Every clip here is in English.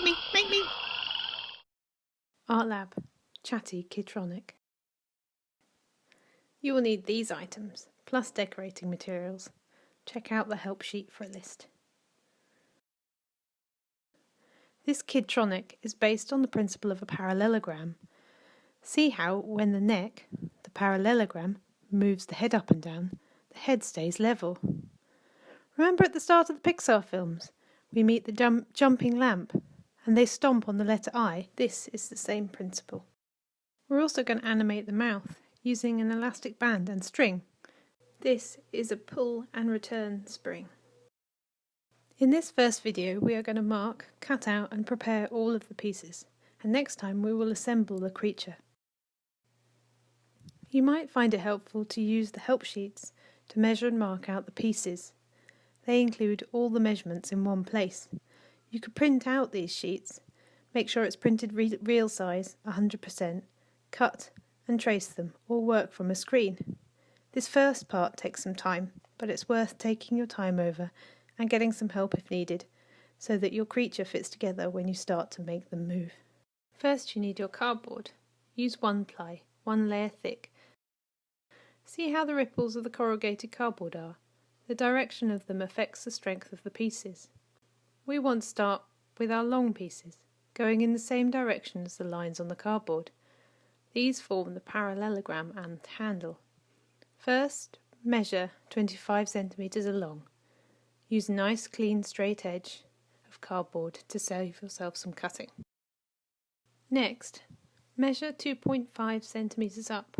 make me! ArtLab, Chatty, Kidtronic. You will need these items, plus decorating materials. Check out the help sheet for a list. This Kidtronic is based on the principle of a parallelogram. See how, when the neck, the parallelogram, moves the head up and down, the head stays level. Remember at the start of the Pixar films, we meet the jumping lamp, and they stomp on the letter I. This is the same principle. We're also going to animate the mouth using an elastic band and string. This is a pull and return spring. In this first video we are going to mark, cut out and prepare all of the pieces, and next time we will assemble the creature. You might find it helpful to use the help sheets to measure and mark out the pieces. They include all the measurements in one place. You could print out these sheets, make sure it's printed real size 100%, cut and trace them, or work from a screen. This first part takes some time, but it's worth taking your time over and getting some help if needed, so that your creature fits together when you start to make them move. First you need your cardboard. Use 1 ply, 1 layer thick. See how the ripples of the corrugated cardboard are? The direction of them affects the strength of the pieces. We want to start with our long pieces, going in the same direction as the lines on the cardboard. These form the parallelogram and handle. First, measure 25 cm along. Use a nice clean straight edge of cardboard to save yourself some cutting. Next, measure 2.5 cm up.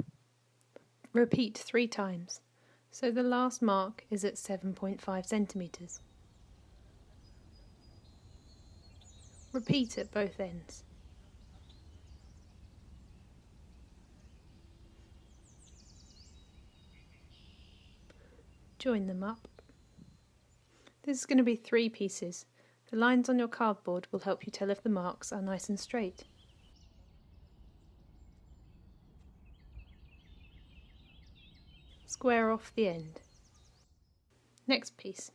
Repeat 3 times, so the last mark is at 7.5 cm. Repeat at both ends. Join them up. This is going to be 3 pieces. The lines on your cardboard will help you tell if the marks are nice and straight. Square off the end. Next piece.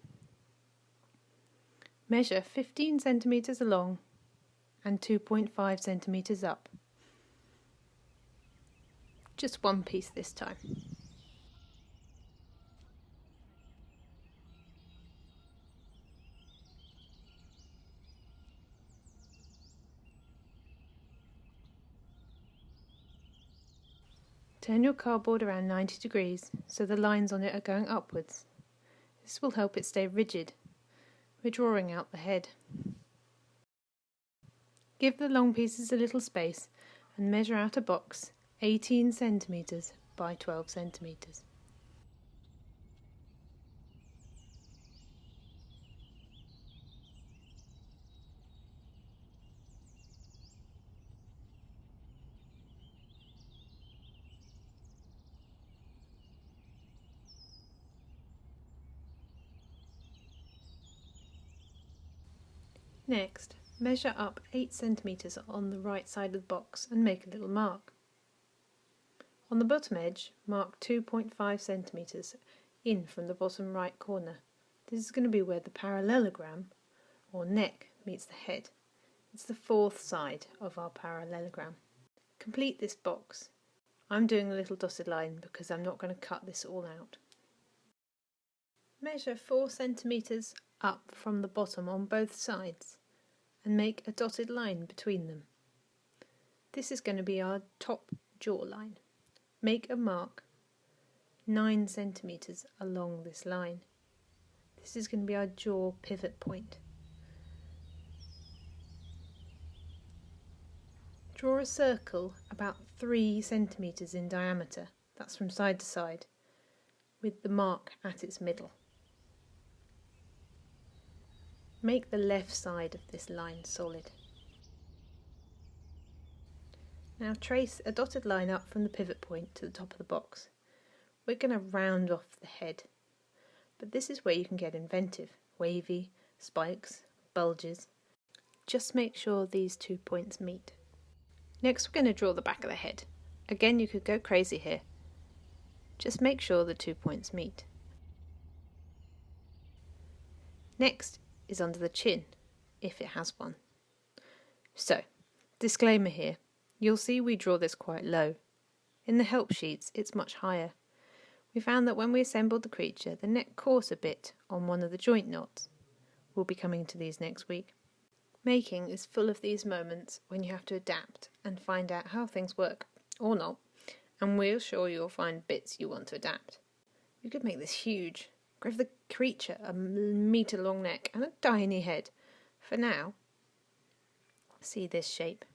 Measure 15 cm along and 2.5 cm up. Just 1 piece this time. Turn your cardboard around 90 degrees so the lines on it are going upwards. This will help it stay rigid. We're drawing out the head. Give the long pieces a little space and measure out a box 18 cm by 12 cm. Next, measure up 8 cm on the right side of the box and make a little mark. On the bottom edge, mark 2.5 cm in from the bottom right corner. This is going to be where the parallelogram, or neck, meets the head. It's the 4th side of our parallelogram. Complete this box. I'm doing a little dotted line because I'm not going to cut this all out. Measure 4 cm up from the bottom on both sides and make a dotted line between them. This is going to be our top jawline. Make a mark 9 cm along this line. This is going to be our jaw pivot point. Draw a circle about 3 cm in diameter, that's from side to side, with the mark at its middle. Make the left side of this line solid. Now trace a dotted line up from the pivot point to the top of the box. We're going to round off the head, but this is where you can get inventive, wavy, spikes, bulges. Just make sure these 2 points meet. Next we're going to draw the back of the head. Again, you could go crazy here. Just make sure the 2 points meet. Next is under the chin, if it has one. So, disclaimer here, you'll see we draw this quite low. In the help sheets it's much higher. We found that when we assembled the creature, the neck caught a bit on one of the joint knots. We'll be coming to these next week. Making is full of these moments when you have to adapt and find out how things work, or not, and we're sure you'll find bits you want to adapt. You could make this huge, give the creature a metre-long neck and a tiny head. For now, see this shape.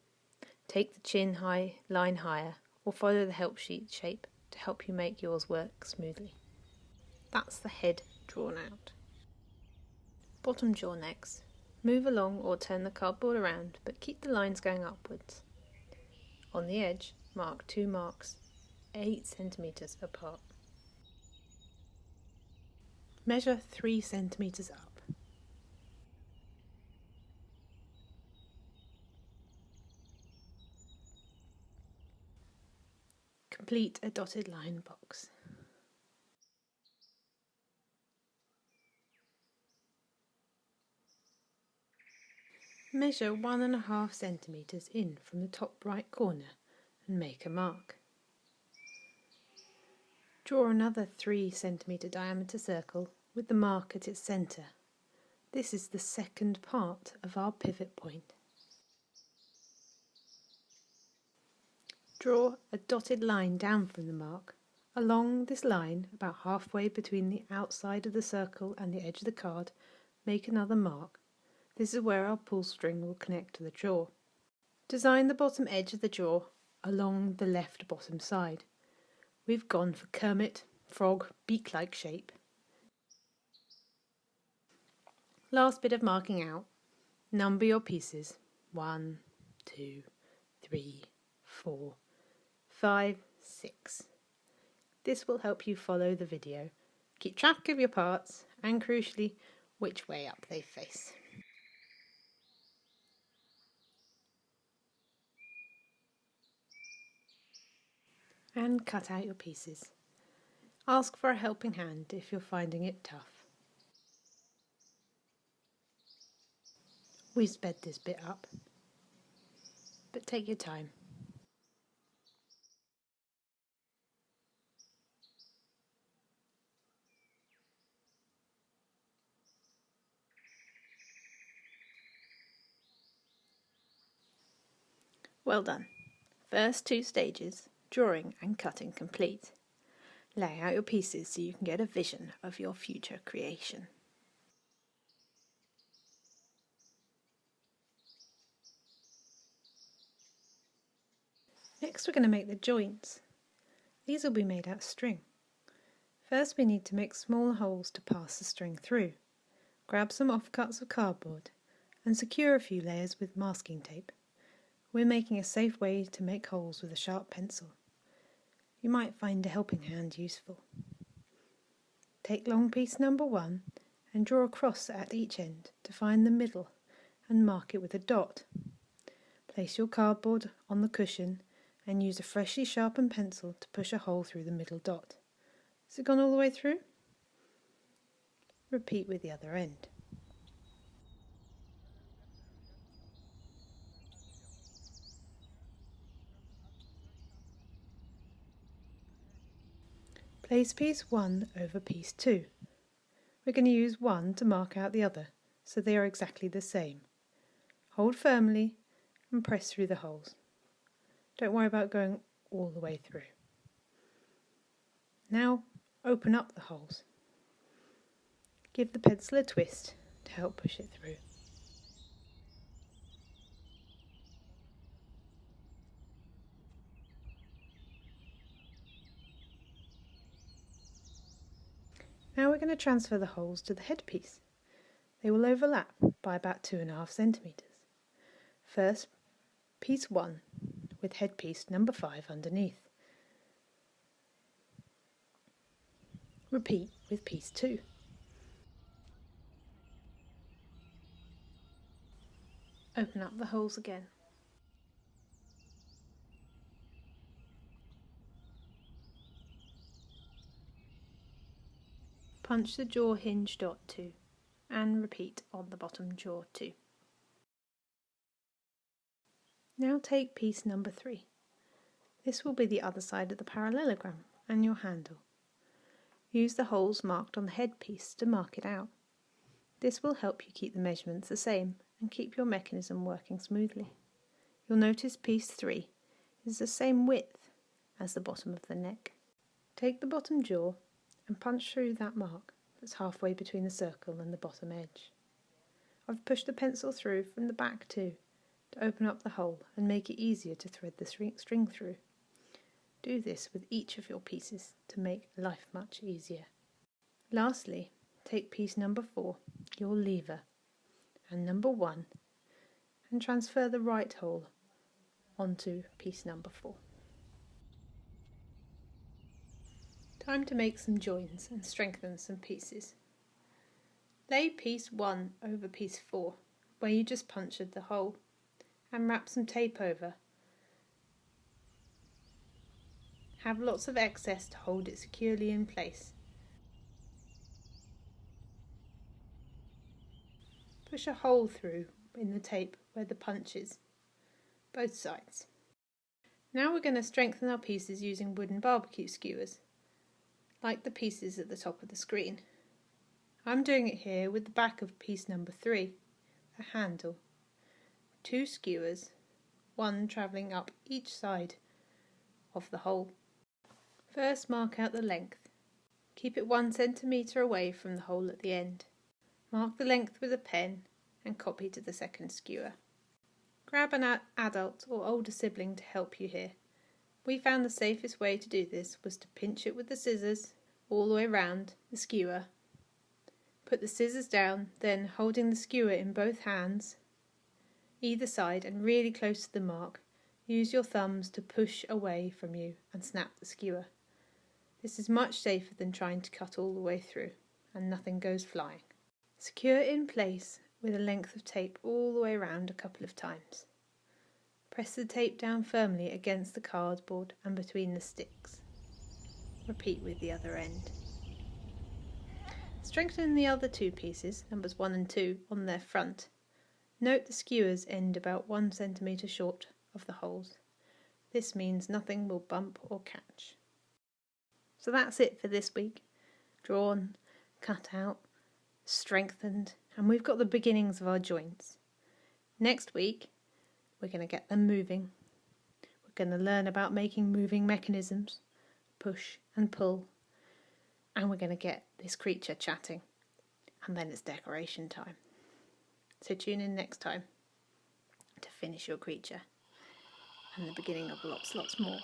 Take the chin line higher, or follow the help sheet shape to help you make yours work smoothly. That's the head drawn out. Bottom jaw next. Move along or turn the cardboard around, but keep the lines going upwards. On the edge, mark 2 marks 8 centimetres apart. Measure 3 centimetres up. Complete a dotted line box. Measure 1.5 centimetres in from the top right corner and make a mark. Draw another 3 centimetre diameter circle with the mark at its centre. This is the second part of our pivot point. Draw a dotted line down from the mark. Along this line, about halfway between the outside of the circle and the edge of the card, make another mark. This is where our pull string will connect to the jaw. Design the bottom edge of the jaw along the left bottom side. We've gone for Kermit, frog, beak-like shape. Last bit of marking out. Number your pieces. 1, 2, 3, 4, 5, 6. This will help you follow the video. Keep track of your parts and, crucially, which way up they face. And cut out your pieces. Ask for a helping hand if you're finding it tough. We sped this bit up, but take your time. Well done. First 2 stages, drawing and cutting complete. Lay out your pieces so you can get a vision of your future creation. Next we're going to make the joints. These will be made out of string. First we need to make small holes to pass the string through. Grab some offcuts of cardboard and secure a few layers with masking tape. We're making a safe way to make holes with a sharp pencil. You might find a helping hand useful. Take long piece number 1 and draw a cross at each end to find the middle and mark it with a dot. Place your cardboard on the cushion and use a freshly sharpened pencil to push a hole through the middle dot. Has it gone all the way through? Repeat with the other end. Place piece 1 over piece 2. We're going to use 1 to mark out the other, so they are exactly the same. Hold firmly and press through the holes. Don't worry about going all the way through. Now open up the holes. Give the pencil a twist to help push it through. Now we're going to transfer the holes to the headpiece. They will overlap by about 2.5 centimetres. First, piece 1 with headpiece number 5 underneath. Repeat with piece 2. Open up the holes again. Punch the jaw hinge dot 2 and repeat on the bottom jaw too. Now take piece number 3. This will be the other side of the parallelogram and your handle. Use the holes marked on the headpiece to mark it out. This will help you keep the measurements the same and keep your mechanism working smoothly. You'll notice piece 3 is the same width as the bottom of the neck. Take the bottom jaw and punch through that mark that's halfway between the circle and the bottom edge. I've pushed the pencil through from the back too to open up the hole and make it easier to thread the string through. Do this with each of your pieces to make life much easier. Lastly, take piece number 4, your lever, and number 1, and transfer the right hole onto piece number 4. Time to make some joins and strengthen some pieces. Lay piece 1 over piece 4, where you just punctured the hole, and wrap some tape over. Have lots of excess to hold it securely in place. Push a hole through in the tape where the punch is, both sides. Now we're going to strengthen our pieces using wooden barbecue skewers, like the pieces at the top of the screen. I'm doing it here with the back of piece number 3, a handle, 2 skewers, one travelling up each side of the hole. First, mark out the length. Keep it 1 centimetre away from the hole at the end. Mark the length with a pen and copy to the second skewer. Grab an adult or older sibling to help you here. We found the safest way to do this was to pinch it with the scissors all the way around the skewer. Put the scissors down, then holding the skewer in both hands, either side and really close to the mark, use your thumbs to push away from you and snap the skewer. This is much safer than trying to cut all the way through, and nothing goes flying. Secure in place with a length of tape all the way around a couple of times. Press the tape down firmly against the cardboard and between the sticks. Repeat with the other end. Strengthen the other 2 pieces, numbers 1 and 2, on their front. Note the skewers end about 1 centimetre short of the holes. This means nothing will bump or catch. So that's it for this week. Drawn, cut out, strengthened, and we've got the beginnings of our joints. Next week, we're going to get them moving. We're going to learn about making moving mechanisms, push and pull, and we're going to get this creature chatting, and then it's decoration time. So tune in next time to finish your creature and the beginning of lots more.